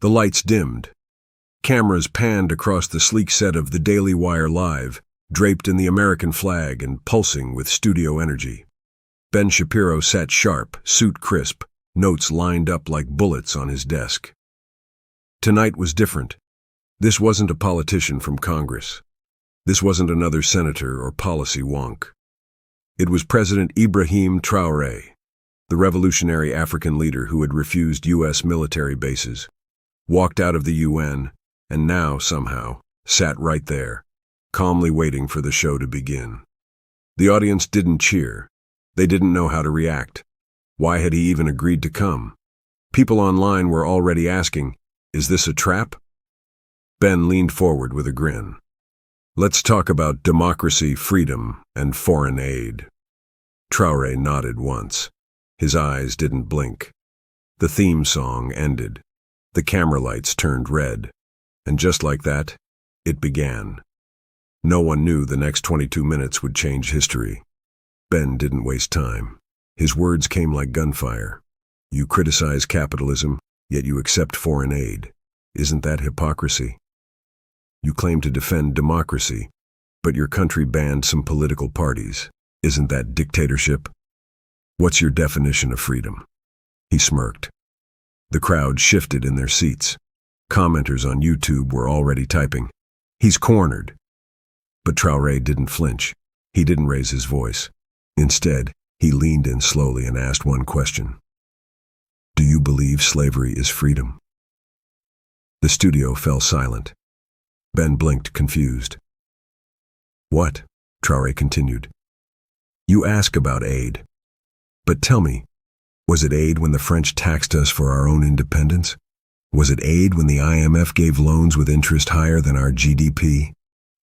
The lights dimmed. Cameras panned across the sleek set of The Daily Wire Live, draped in the American flag and pulsing with studio energy. Ben Shapiro sat sharp, suit crisp, notes lined up like bullets on his desk. Tonight was different. This wasn't a politician from Congress. This wasn't another senator or policy wonk. It was President Ibrahim Traoré, the revolutionary African leader who had refused U.S. military bases, walked out of the UN, and now, somehow, sat right there, calmly waiting for the show to begin. The audience didn't cheer. They didn't know how to react. Why had he even agreed to come? People online were already asking, "Is this a trap?" Ben leaned forward with a grin. "Let's talk about democracy, freedom, and foreign aid." Traoré nodded once. His eyes didn't blink. The theme song ended. The camera lights turned red. And just like that, it began. No one knew the next 22 minutes would change history. Ben didn't waste time. His words came like gunfire. "You criticize capitalism, yet you accept foreign aid. Isn't that hypocrisy? You claim to defend democracy, but your country banned some political parties. Isn't that dictatorship? What's your definition of freedom?" He smirked. The crowd shifted in their seats. Commenters on YouTube were already typing, "He's cornered." But Traoré didn't flinch. He didn't raise his voice. Instead, he leaned in slowly and asked one question. "Do you believe slavery is freedom?" The studio fell silent. Ben blinked, confused. "What?" Traoré continued. "You ask about aid. But tell me, was it aid when the French taxed us for our own independence? Was it aid when the IMF gave loans with interest higher than our GDP?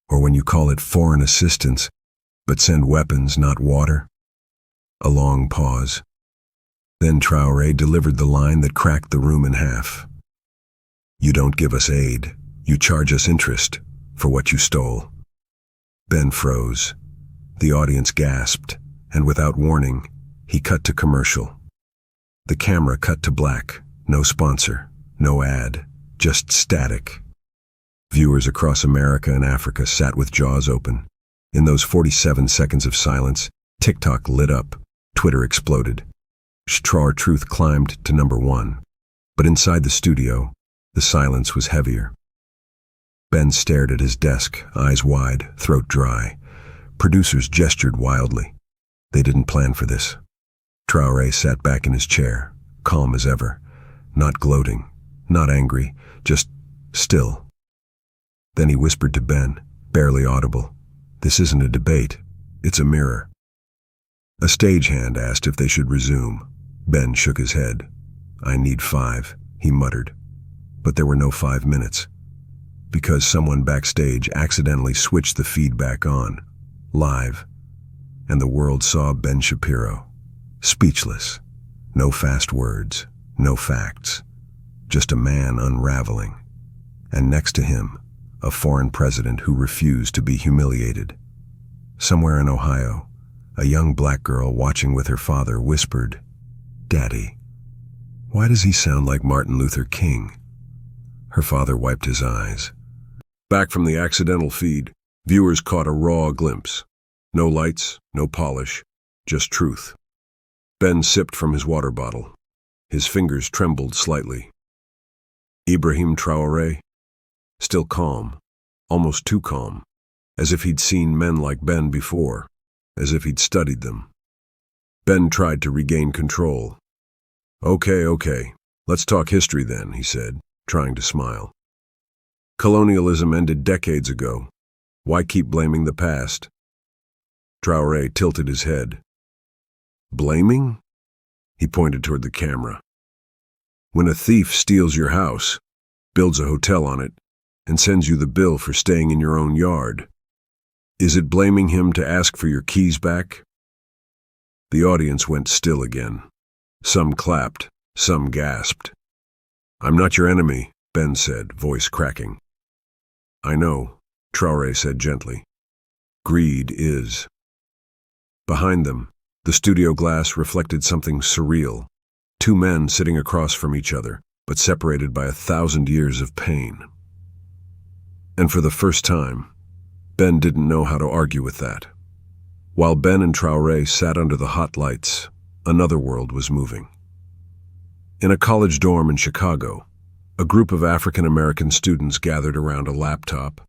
Or when you call it foreign assistance, but send weapons, not water?" A long pause. Then Traoré delivered the line that cracked the room in half. "You don't give us aid. You charge us interest for what you stole." Ben froze. The audience gasped, and without warning, he cut to commercial. The camera cut to black. No sponsor, no ad, just static. Viewers across America and Africa sat with jaws open. In those 47 seconds of silence, TikTok lit up, Twitter exploded. Straw Truth climbed to #1. But inside the studio, the silence was heavier. Ben stared at his desk, eyes wide, throat dry. Producers gestured wildly. They didn't plan for this. Traoré sat back in his chair, calm as ever, not gloating, not angry, just still. Then he whispered to Ben, barely audible, "This isn't a debate, it's a mirror." A stagehand asked if they should resume. Ben shook his head. "I need 5, he muttered. But there were no 5 minutes. Because someone backstage accidentally switched the feedback on, live, and the world saw Ben Shapiro, speechless, no fast words, no facts, just a man unraveling, and next to him, a foreign president who refused to be humiliated. Somewhere in Ohio, a young black girl watching with her father whispered, "Daddy, why does he sound like Martin Luther King?" Her father wiped his eyes. Back from the accidental feed, viewers caught a raw glimpse. No lights, no polish, just truth. Ben sipped from his water bottle. His fingers trembled slightly. Ibrahim Traoré, still calm, almost too calm, as if he'd seen men like Ben before, as if he'd studied them. Ben tried to regain control. Okay, let's talk history then," he said, trying to smile. "Colonialism ended decades ago. Why keep blaming the past?" Traoré tilted his head. "Blaming?" He pointed toward the camera. "When a thief steals your house, builds a hotel on it, and sends you the bill for staying in your own yard, is it blaming him to ask for your keys back?" The audience went still again. Some clapped, some gasped. "I'm not your enemy," Ben said, voice cracking. "I know," Traoré said gently. "Greed is." Behind them, the studio glass reflected something surreal. 2 men sitting across from each other, but separated by 1,000 years of pain. And for the first time, Ben didn't know how to argue with that. While Ben and Traoré sat under the hot lights, another world was moving. In a college dorm in Chicago, a group of African-American students gathered around a laptop.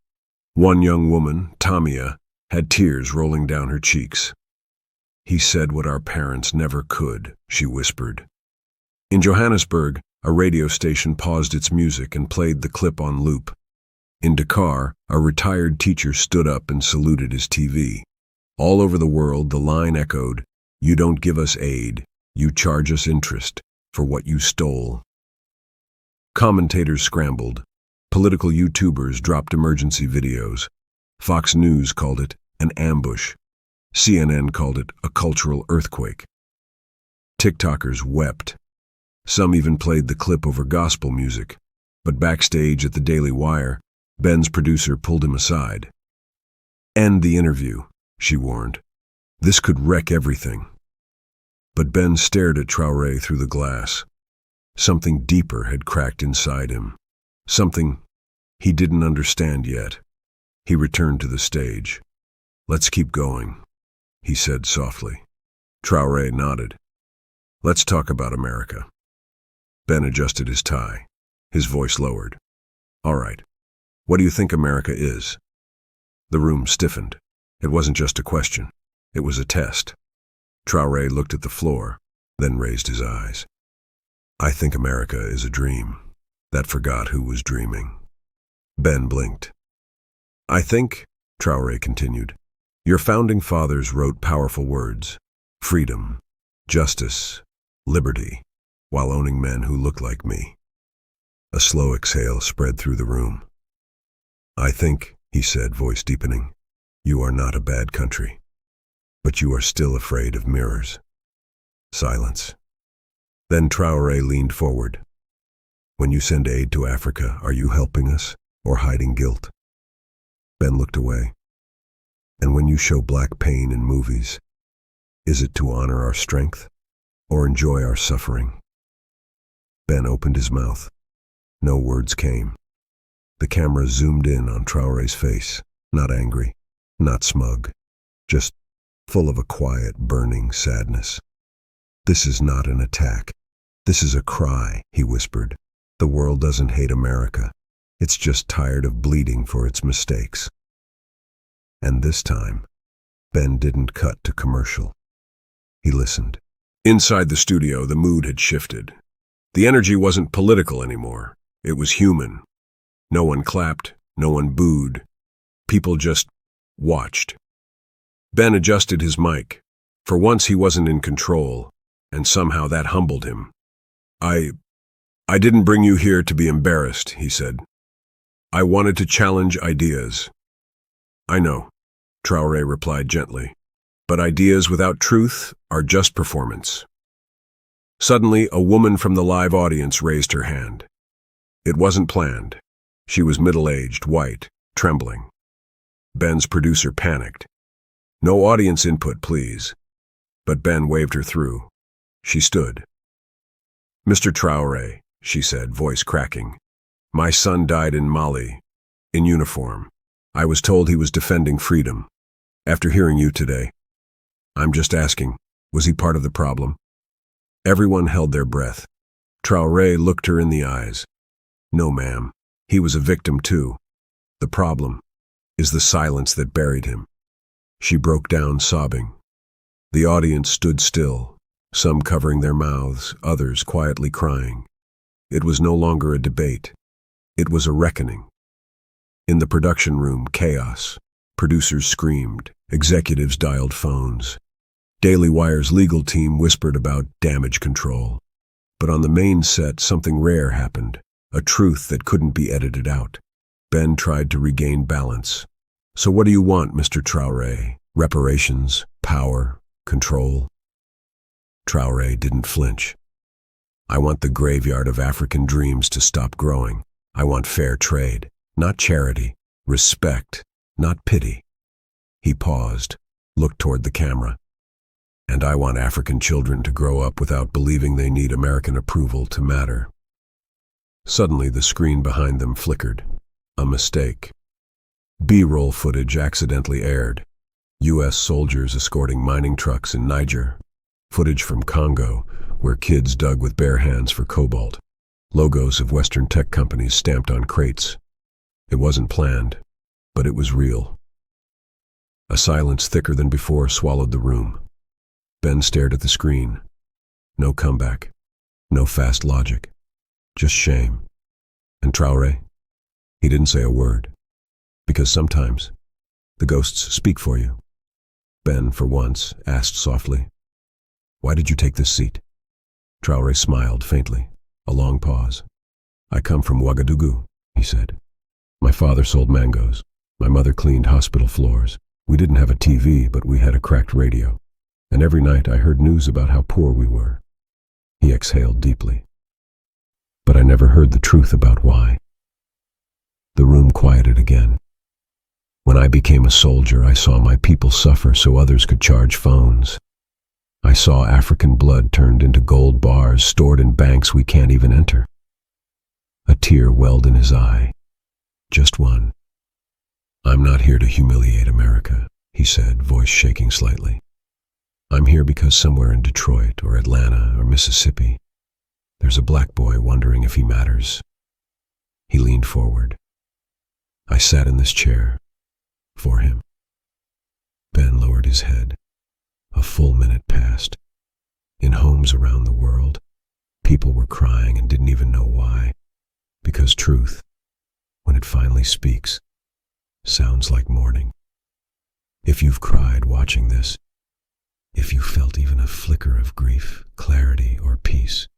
One young woman, Tamia, had tears rolling down her cheeks. "He said what our parents never could," she whispered. In Johannesburg, a radio station paused its music and played the clip on loop. In Dakar, a retired teacher stood up and saluted his TV. All over the world, the line echoed, "You don't give us aid, you charge us interest for what you stole." Commentators scrambled. Political YouTubers dropped emergency videos. Fox News called it an ambush. CNN called it a cultural earthquake. TikTokers wept. Some even played the clip over gospel music. But backstage at the Daily Wire, Ben's producer pulled him aside. "End the interview," she warned. "This could wreck everything." But Ben stared at Traoré through the glass. Something deeper had cracked inside him. Something he didn't understand yet. He returned to the stage. "Let's keep going," he said softly. Traoré nodded. "Let's talk about America." Ben adjusted his tie. His voice lowered. "All right. What do you think America is?" The room stiffened. It wasn't just a question. It was a test. Traoré looked at the floor, then raised his eyes. "I think America is a dream that forgot who was dreaming." Ben blinked. "I think," Traoré continued, "your founding fathers wrote powerful words. Freedom, justice, liberty, while owning men who look like me." A slow exhale spread through the room. "I think," he said, voice deepening, "you are not a bad country, but you are still afraid of mirrors." Silence. Then Traoré leaned forward. "When you send aid to Africa, are you helping us or hiding guilt?" Ben looked away. "And when you show black pain in movies, is it to honor our strength or enjoy our suffering?" Ben opened his mouth. No words came. The camera zoomed in on Traoré's face, not angry, not smug, just full of a quiet, burning sadness. "This is not an attack. This is a cry," he whispered. "The world doesn't hate America. It's just tired of bleeding for its mistakes." And this time, Ben didn't cut to commercial. He listened. Inside the studio, the mood had shifted. The energy wasn't political anymore. It was human. No one clapped, no one booed. People just watched. Ben adjusted his mic. For once he wasn't in control, and somehow that humbled him. I didn't bring you here to be embarrassed," he said. "I wanted to challenge ideas." "I know," Traoré replied gently, "but ideas without truth are just performance." Suddenly, a woman from the live audience raised her hand. It wasn't planned. She was middle-aged, white, trembling. Ben's producer panicked. "No audience input, please." But Ben waved her through. She stood. "Mr. Traoré," she said, voice cracking, "my son died in Mali, in uniform. I was told he was defending freedom. After hearing you today, I'm just asking, was he part of the problem?" Everyone held their breath. Traoré looked her in the eyes. "No, ma'am. He was a victim too. The problem is the silence that buried him." She broke down sobbing. The audience stood still, some covering their mouths, others quietly crying. It was no longer a debate. It was a reckoning. In the production room, chaos. Producers screamed. Executives dialed phones. Daily Wire's legal team whispered about damage control. But on the main set, something rare happened, a truth that couldn't be edited out. Ben tried to regain balance. "So what do you want, Mr. Traoré? Reparations? Power? Control?" Traoré didn't flinch. "I want the graveyard of African dreams to stop growing. I want fair trade, not charity, respect, not pity." He paused, looked toward the camera. "And I want African children to grow up without believing they need American approval to matter." Suddenly, the screen behind them flickered. A mistake. B-roll footage accidentally aired. U.S. soldiers escorting mining trucks in Niger. Footage from Congo, where kids dug with bare hands for cobalt. Logos of Western tech companies stamped on crates. It wasn't planned, but it was real. A silence thicker than before swallowed the room. Ben stared at the screen. No comeback. No fast logic. Just shame. And Traoré? He didn't say a word. Because sometimes the ghosts speak for you. Ben, for once, asked softly, "Why did you take this seat?" Traoré smiled faintly. A long pause. "I come from Ouagadougou," he said. "My father sold mangoes. My mother cleaned hospital floors. We didn't have a TV, but we had a cracked radio. And every night I heard news about how poor we were." He exhaled deeply. "But I never heard the truth about why." The room quieted again. "When I became a soldier, I saw my people suffer so others could charge phones. I saw African blood turned into gold bars stored in banks we can't even enter." A tear welled in his eye. Just one. "I'm not here to humiliate America," he said, voice shaking slightly. "I'm here because somewhere in Detroit or Atlanta or Mississippi, there's a black boy wondering if he matters." He leaned forward. "I sat in this chair for him." Ben lowered his head. A full minute passed. In homes around the world, people were crying and didn't even know why. Because truth, when it finally speaks, sounds like mourning. If you've cried watching this, if you felt even a flicker of grief, clarity, or peace,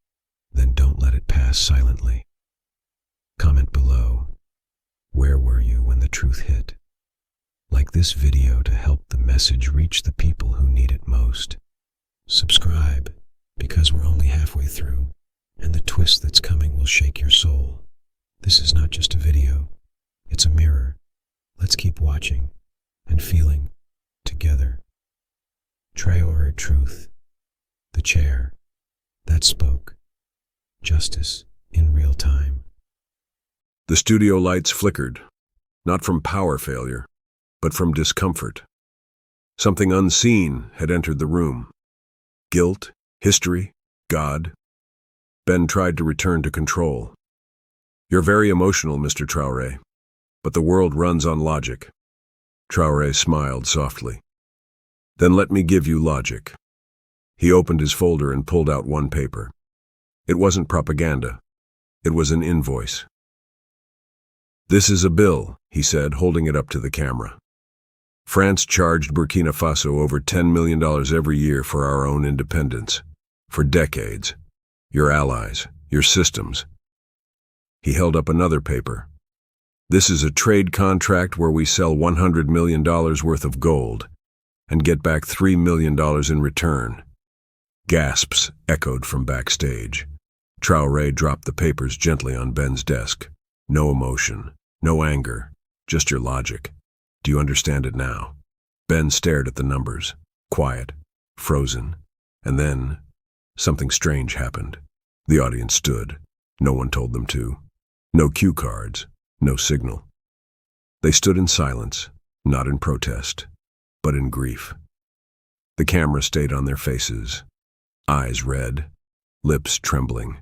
then don't let it pass silently. Comment below, where were you when the truth hit? Like this video to help the message reach the people who need it most. Subscribe, because we're only halfway through, and the twist that's coming will shake your soul. This is not just a video, it's a mirror. Let's keep watching and feeling together. Traoré truth, the chair that spoke, justice in real time. The studio lights flickered, not from power failure, but from discomfort. Something unseen had entered the room. Guilt, history, God. Ben tried to return to control. "You're very emotional, Mr. Traoré, but the world runs on logic." Traoré smiled softly. "Then let me give you logic." He opened his folder and pulled out one paper. It wasn't propaganda. It was an invoice. "This is a bill," he said, holding it up to the camera. "France charged Burkina Faso over $10 million every year for our own independence. For decades. Your allies, your systems." He held up another paper. "This is a trade contract where we sell $100 million worth of gold and get back $3 million in return." Gasps echoed from backstage. Traoré dropped the papers gently on Ben's desk. No emotion, no anger, just your logic. "Do you understand it now?" Ben stared at the numbers, quiet, frozen, and then something strange happened. The audience stood. No one told them to. No cue cards, no signal. They stood in silence, not in protest, but in grief. The camera stayed on their faces, eyes red, lips trembling.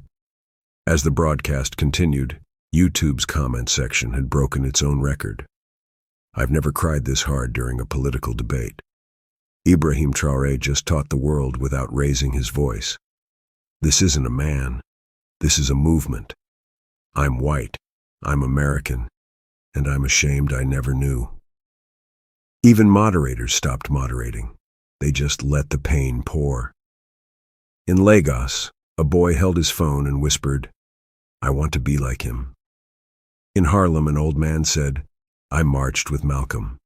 As the broadcast continued, YouTube's comment section had broken its own record. "I've never cried this hard during a political debate. Ibrahim Traoré just taught the world without raising his voice. This isn't a man. This is a movement. I'm white, I'm American, and I'm ashamed I never knew." Even moderators stopped moderating. They just let the pain pour. In Lagos, a boy held his phone and whispered, "I want to be like him." In Harlem, an old man said, "I marched with Malcolm,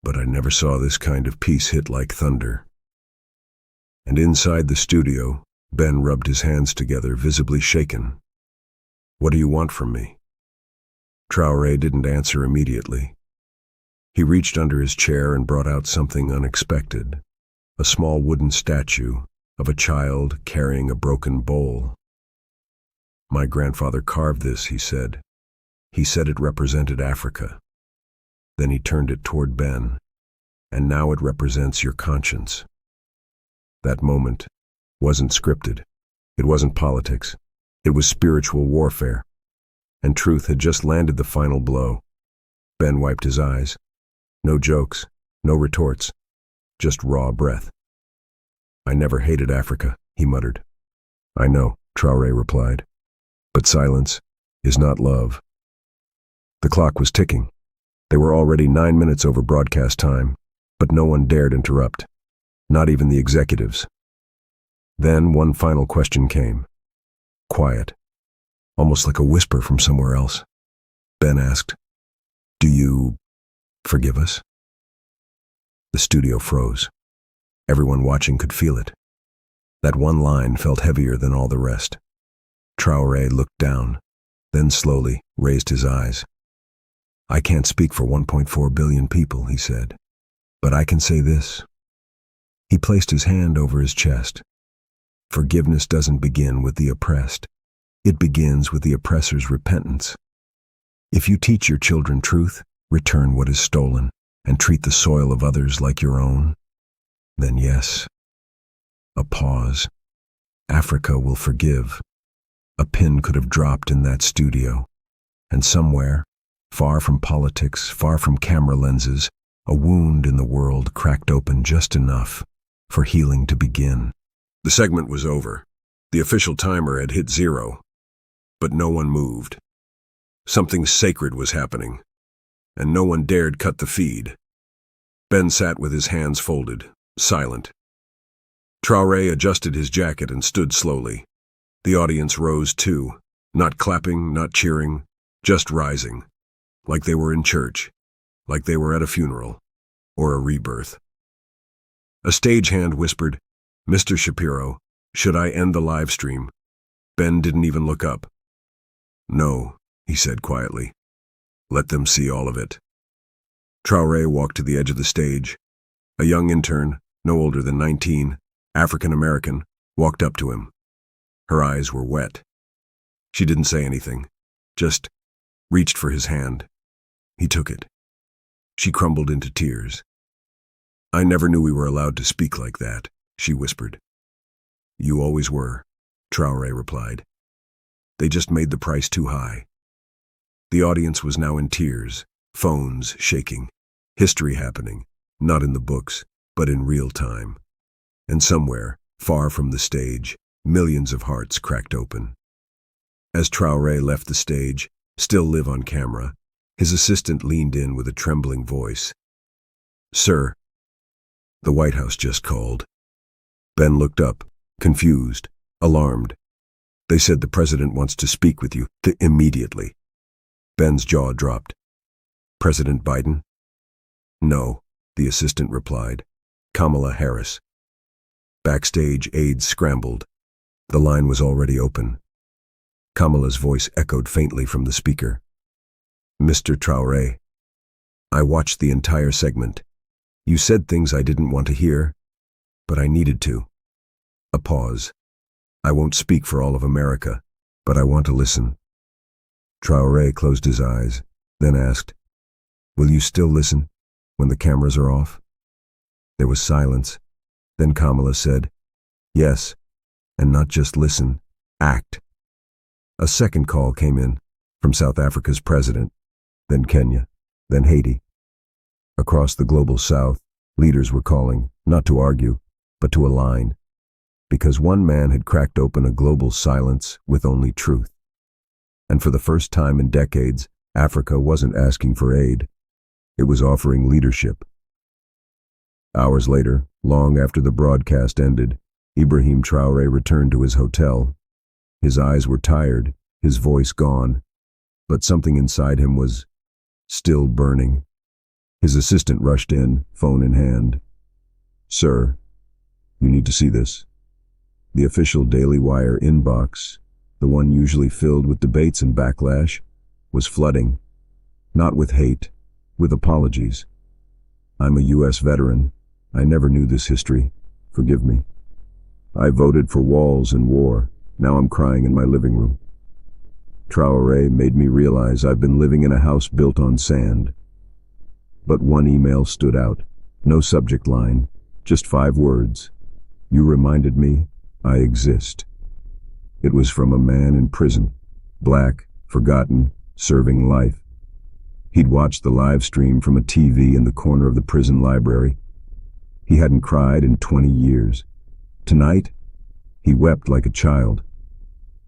but I never saw this kind of peace hit like thunder." And inside the studio, Ben rubbed his hands together, visibly shaken. "What do you want from me?" Traoré didn't answer immediately. He reached under his chair and brought out something unexpected, a small wooden statue of a child carrying a broken bowl. My grandfather carved this, he said. He said it represented Africa. Then he turned it toward Ben. And now it represents your conscience. That moment wasn't scripted. It wasn't politics. It was spiritual warfare. And truth had just landed the final blow. Ben wiped his eyes. No jokes, no retorts, just raw breath. I never hated Africa, he muttered. I know, Traoré replied. But silence is not love. The clock was ticking. They were already 9 minutes over broadcast time, but no one dared interrupt, not even the executives. Then one final question came. Quiet, almost like a whisper from somewhere else. Ben asked, "Do you forgive us?" The studio froze. Everyone watching could feel it. That one line felt heavier than all the rest. Traoré looked down, then slowly raised his eyes. I can't speak for 1.4 billion people, he said, but I can say this. He placed his hand over his chest. Forgiveness doesn't begin with the oppressed. It begins with the oppressor's repentance. If you teach your children truth, return what is stolen, and treat the soil of others like your own, then yes. A pause. Africa will forgive. A pin could have dropped in that studio, and somewhere, far from politics, far from camera lenses, a wound in the world cracked open just enough for healing to begin. The segment was over. The official timer had hit 0, but no one moved. Something sacred was happening, and no one dared cut the feed. Ben sat with his hands folded, silent. Traoré adjusted his jacket and stood slowly. The audience rose too, not clapping, not cheering, just rising, like they were in church, like they were at a funeral, or a rebirth. A stagehand whispered, "Mr. Shapiro, should I end the live stream?" Ben didn't even look up. "No," he said quietly. "Let them see all of it." Traoré walked to the edge of the stage. A young intern, no older than 19, African-American, walked up to him. Her eyes were wet. She didn't say anything, just reached for his hand. He took it. She crumbled into tears. "I never knew we were allowed to speak like that," she whispered. "You always were," Traoré replied. "They just made the price too high." The audience was now in tears, phones shaking, history happening, not in the books, but in real time. And somewhere, far from the stage, millions of hearts cracked open. As Traoré left the stage, still live on camera, his assistant leaned in with a trembling voice. "Sir, the White House just called." Ben looked up, confused, alarmed. "They said the president wants to speak with you immediately." Ben's jaw dropped. "President Biden?" "No," the assistant replied. "Kamala Harris." Backstage, aides scrambled. The line was already open. Kamala's voice echoed faintly from the speaker. "Mr. Traoré, I watched the entire segment. You said things I didn't want to hear, but I needed to." A pause. "I won't speak for all of America, but I want to listen." Traoré closed his eyes, then asked, "Will you still listen when the cameras are off?" There was silence. Then Kamala said, "Yes, and not just listen, act." A second call came in, from South Africa's president, then Kenya, then Haiti. Across the global south, leaders were calling, not to argue, but to align, because one man had cracked open a global silence with only truth. And for the first time in decades, Africa wasn't asking for aid. It was offering leadership. Hours later, long after the broadcast ended, Ibrahim Traoré returned to his hotel. His eyes were tired, his voice gone, but something inside him was still burning. His assistant rushed in, phone in hand. "Sir, you need to see this." The official Daily Wire inbox, the one usually filled with debates and backlash, was flooding. Not with hate, with apologies. "I'm a U.S. veteran. I never knew this history. Forgive me. I voted for walls and war. Now I'm crying in my living room. Traoré made me realize I've been living in a house built on sand. But one email stood out. No subject line, just 5 words. You reminded me I exist. It was from a man in prison, black, forgotten, serving life. He'd watched the live stream from a TV in the corner of the prison library. He hadn't cried in 20 years. Tonight, he wept like a child.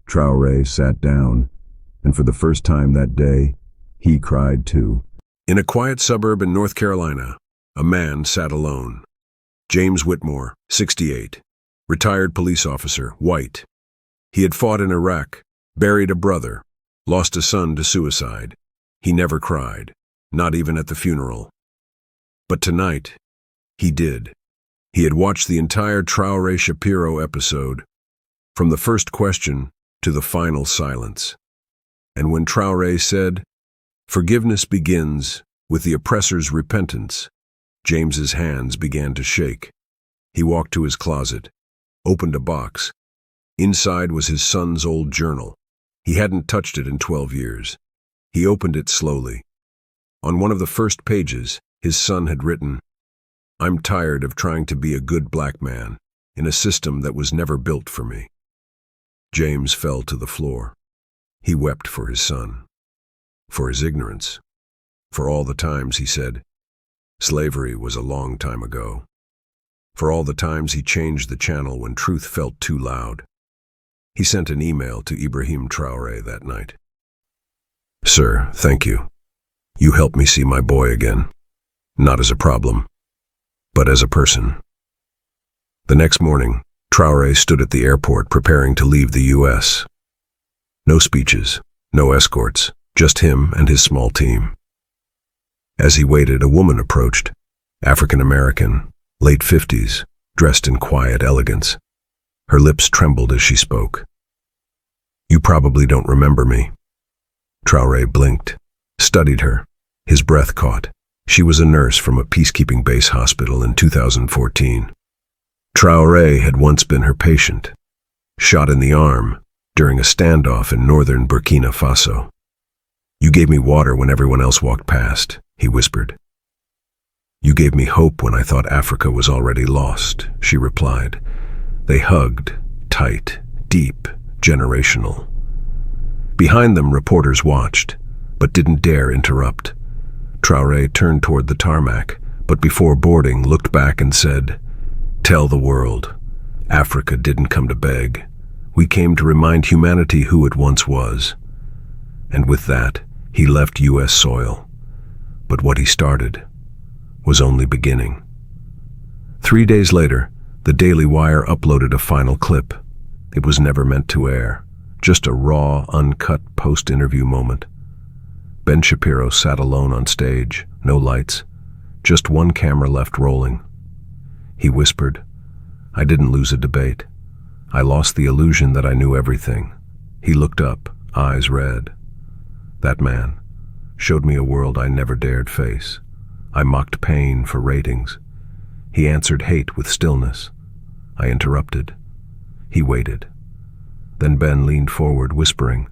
Traoré sat down, and for the first time that day, he cried too. In a quiet suburb in North Carolina, a man sat alone. James Whitmore, 68, retired police officer, white. He had fought in Iraq, buried a brother, lost a son to suicide. He never cried, not even at the funeral. But tonight, he did. He had watched the entire Traoré Shapiro episode, from the first question to the final silence. And when Traoré said, "Forgiveness begins with the oppressor's repentance," James's hands began to shake. He walked to his closet, opened a box. Inside was his son's old journal. He hadn't touched it in 12 years. He opened it slowly. On one of the first pages, his son had written, "I'm tired of trying to be a good black man in a system that was never built for me." James fell to the floor. He wept for his son, for his ignorance, for all the times he said, "Slavery was a long time ago," for all the times he changed the channel when truth felt too loud. He sent an email to Ibrahim Traoré that night. "Sir, thank you. You helped me see my boy again, not as a problem, but as a person." The next morning, Traoré stood at the airport preparing to leave the U.S. No speeches, no escorts, just him and his small team. As he waited, a woman approached, African-American, late 50s, dressed in quiet elegance. Her lips trembled as she spoke. "You probably don't remember me." Traoré blinked, studied her. His breath caught. She was a nurse from a peacekeeping base hospital in 2014. Traoré had once been her patient, shot in the arm during a standoff in northern Burkina Faso. "You gave me water when everyone else walked past," he whispered. "You gave me hope when I thought Africa was already lost," she replied. They hugged, tight, deep, generational. Behind them, reporters watched, but didn't dare interrupt. Traoré turned toward the tarmac, but before boarding, looked back and said, "Tell the world, Africa didn't come to beg. We came to remind humanity who it once was." And with that, he left U.S. soil. But what he started was only beginning. 3 days later, the Daily Wire uploaded a final clip. It was never meant to air, just a raw, uncut post-interview moment. Ben Shapiro sat alone on stage, no lights, just one camera left rolling. He whispered, "I didn't lose a debate. I lost the illusion that I knew everything." He looked up, eyes red. "That man showed me a world I never dared face. I mocked pain for ratings. He answered hate with stillness. I interrupted. He waited. Then Ben leaned forward, whispering,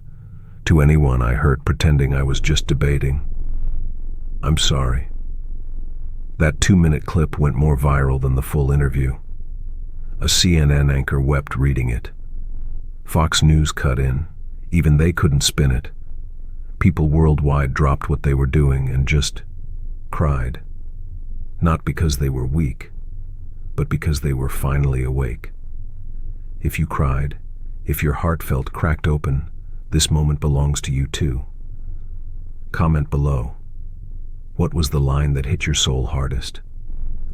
to anyone I hurt pretending I was just debating, 'I'm sorry.'" That 2-minute clip went more viral than the full interview. A CNN anchor wept reading it. Fox News cut in. Even they couldn't spin it. People worldwide dropped what they were doing and just cried. Not because they were weak, but because they were finally awake. If you cried, if your heart felt cracked open, this moment belongs to you too. Comment below. What was the line that hit your soul hardest?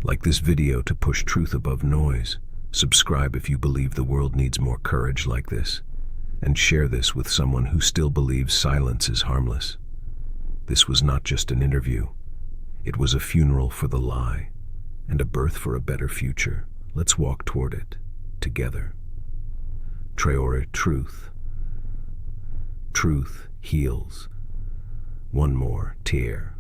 Like this video to push truth above noise. Subscribe if you believe the world needs more courage like this. And share this with someone who still believes silence is harmless. This was not just an interview. It was a funeral for the lie, and a birth for a better future. Let's walk toward it, together. Traoré, truth. Truth heals. One more tear.